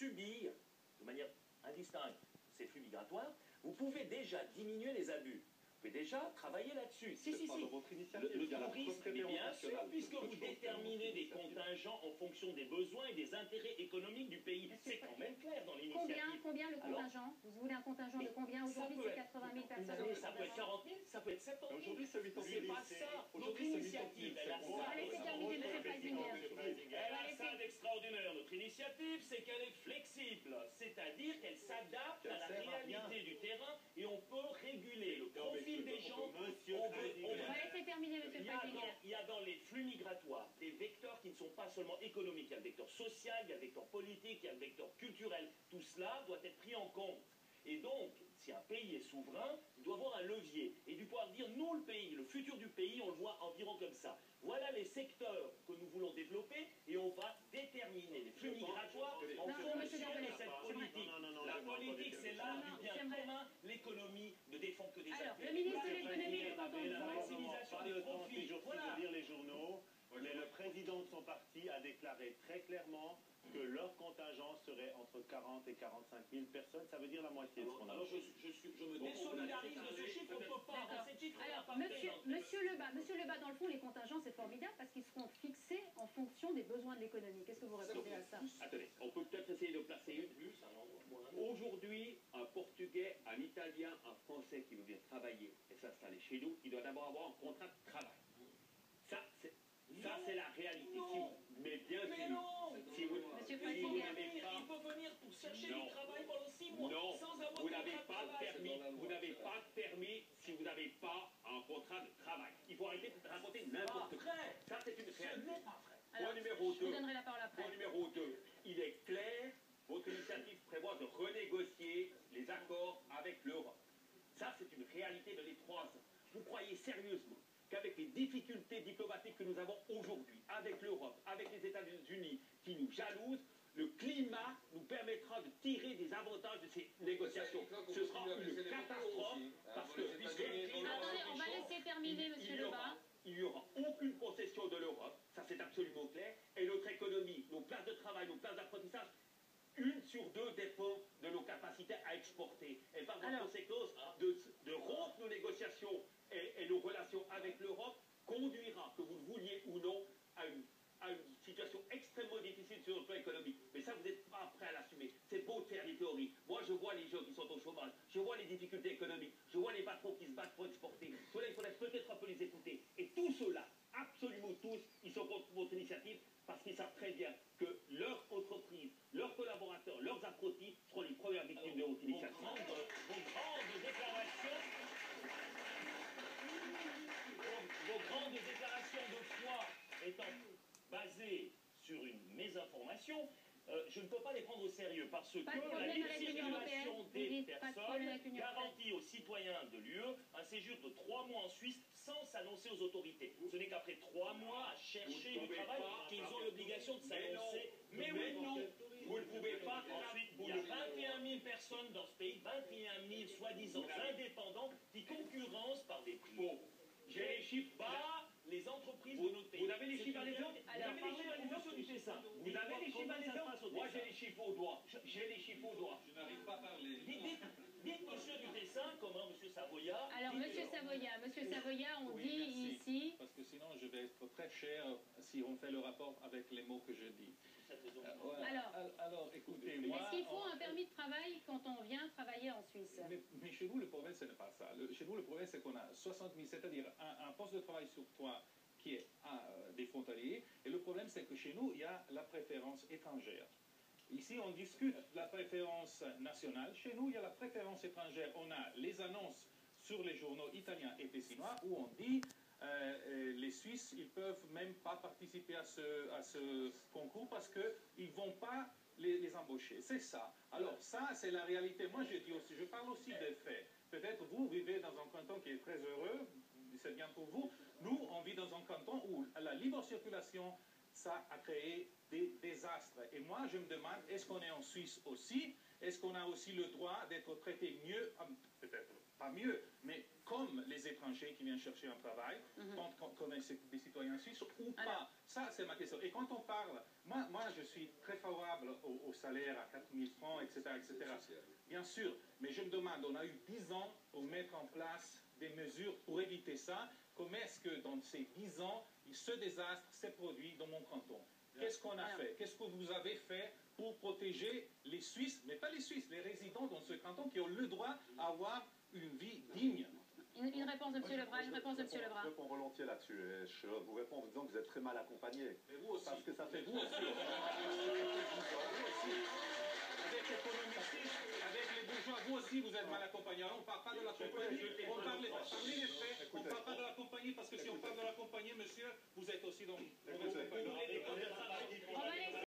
subir de manière indistincte ces flux migratoires, vous pouvez déjà diminuer les abus. Vous pouvez déjà travailler là-dessus. Si. Le tourisme, mais bien sûr, puisque vous déterminez des contingents en fonction des besoins et des intérêts économiques du pays. C'est quand même clair dans l'initiative. Combien le contingent? Vous voulez un contingent de combien? Aujourd'hui, c'est 80 000 personnes. Ça peut être 40 000, ça peut être 70 000. Aujourd'hui, c'est 8 ans. C'est pas ça. Notre initiative, elle a ça. Laissez terminer, M. Freisinger. Elle a ça d'extraordinaire. Notre initiative, c'est qu'elle est flexible. C'est-à-dire qu'elle s'adapte à la réalité du terrain et on peut réguler le profil des gens. On va laisser terminer, M. Freisinger. Il y a dans les flux migratoires des vecteurs qui ne sont pas seulement économiques. Il y a le vecteur social, il y a le vecteur politique, il y a le vecteur culturel. Tout cela doit être pris en compte. Et donc, si un pays est souverain, il doit avoir un levier. Et du pouvoir dire, nous, le pays, le futur du pays, on le voit environ comme ça. Voilà les secteurs que nous voulons développer et on va déterminer les flux migratoires en fonction de cette politique. La politique, c'est l'art du bien commun. L'économie ne défend que des Alors, le ministre de l'économie est content de la vous. maximisation des profits. Voilà. Lire les journaux, mais le président de son parti a déclaré très clairement que leur contingent serait entre 40 et 45 000 personnes. Ça veut dire la moitié de ce qu'on a. Alors, je me désolidarise de ce chiffre. On ne peut pas avoir ces chiffres. Alors, monsieur Lebas, dans le fond, les contingents, c'est formidable parce qu'ils seront fixés en fonction des besoins de l'économie. Qu'est-ce que vous répondez à ça? Attendez, on peut peut-être essayer de placer une. Aujourd'hui, un Portugais, un Italien, un Français qui veut bien travailler et s'installer chez nous, il doit d'abord avoir un contrat de travail. Ça, c'est la réalité. Mais bien sûr, si vous n'avez pas... Il peut venir pour chercher du travail pendant 6 mois non, sans avoir vous de n'avez contrat pas de de travail. permis. Vous n'avez pas de permis si vous n'avez pas un contrat de travail. Il faut arrêter de raconter n'importe quoi. Ça, c'est une Ce réalité. n'est pas vrai. Alors, Point numéro je vous 2. donnerai la parole après. Point numéro 2. Il est clair, votre initiative prévoit de renégocier les accords avec l'Europe. Ça, c'est une réalité de les 3 ans. Vous croyez sérieusement qu'avec les difficultés diplomatiques que nous avons aujourd'hui, avec l'Europe, avec les États-Unis qui nous jalousent, le climat nous permettra de tirer des avantages de ces négociations. Ce sera une catastrophe parce que Attendez, on va laisser terminer, monsieur Lebas. il n'y aura aucune concession de l'Europe, ça c'est absolument clair, et notre économie, nos places de travail, nos places d'apprentissage, 1 sur 2 dépend de nos capacités à exporter. Et par conséquence, de rompre nos négociations et nos relations avec l'Europe conduira, que vous le vouliez ou non, à une situation extrêmement difficile sur le plan économique. Mais ça, vous n'êtes pas prêt à l'assumer. C'est beau de faire des théories. Moi, je vois les gens qui sont au chômage, je vois les difficultés économiques, je vois les patrons qui se battent pour exporter. Cela, il faudrait peut-être un peu les écouter. Et tout cela, absolument tous, ils sont contre votre initiative parce qu'ils savent très bien que leur entreprise, leurs collaborateurs, leurs apprentis seront les premières victimes de votre initiative. Vos grandes déclarations de foi étant basées sur une mésinformation, je ne peux pas les prendre au sérieux parce que la libre circulation des personnes garantit aux citoyens de l'UE un séjour de 3 mois en Suisse sans s'annoncer aux autorités. Ce n'est qu'après 3 mois à chercher du travail qu'ils ont l'obligation de s'annoncer. Mais oui, non, vous ne pouvez pas. Ensuite, il y a 21 000 personnes dans ce pays, 21 000 soi-disant indépendants qui concurrencent par des prix. J'ai les chiffres. Pas les entreprises de notre pays. Vous avez les chiffres à les autres? Vous avez les chiffres à les autres du Tessin. Vous avez les chiffres à les autres? Moi, j'ai les chiffres au doigt. J'ai les chiffres au doigt. Je n'arrive pas à parler. Dites monsieur du Tessin, comment monsieur Savoya. Alors, monsieur Savoya, on Oui, dit merci. ici... Parce que sinon, je vais être très cher si on fait le rapport avec les mots que je dis. Alors, écoutez, moi... Est-ce qu'il faut un permis de travail quand on vient travailler en Suisse? Mais chez nous, le problème, ce n'est pas ça. Chez nous, le problème, c'est qu'on a 60 000, c'est-à-dire un poste de travail sur 3 qui est des frontaliers. Et le problème, c'est que chez nous, il y a la préférence étrangère. Ici, on discute de la préférence nationale. Chez nous, il y a la préférence étrangère. On a les annonces sur les journaux italiens et tessinois où on dit les Suisses, ils ne peuvent même pas participer à ce concours parce qu'ils ne vont pas les embaucher. C'est ça. Alors ça, c'est la réalité. Moi, je parle aussi des faits. Peut-être vous vivez dans un canton qui est très heureux, c'est bien pour vous. Nous, on vit dans un canton où la libre circulation, ça a créé des désastres. Et moi, je me demande, est-ce qu'on est en Suisse aussi? Est-ce qu'on a aussi le droit d'être traité mieux, peut-être pas mieux, mais comme les étrangers qui viennent chercher un travail, quand on est des citoyens suisses, ou pas? Ça, c'est ma question. Et quand on parle, moi je suis très favorable au salaire à 4 000 francs, etc., etc. Bien sûr, mais je me demande, on a eu 10 ans pour mettre en place des mesures pour éviter ça. Comment est-ce que dans ces 10 ans, ce désastre s'est produit dans mon canton? Qu'est-ce qu'on a fait? Qu'est-ce que vous avez fait pour protéger les Suisses, mais pas les Suisses, les résidents dans ce canton qui ont le droit à avoir une vie digne? Une réponse de M. Lebrun, une réponse de M. Lebrun. Je réponds volontiers là-dessus. Je vous réponds en vous disant que vous êtes très mal accompagné. Et vous aussi. Parce que ça fait vous aussi. Avec les bourgeois, vous aussi vous êtes mal accompagnés. On ne parle pas de la compagnie, on parle des faits. On ne parle pas de la compagnie parce que si on parle de la compagnie, monsieur, vous êtes aussi dans mauvaise compagnie.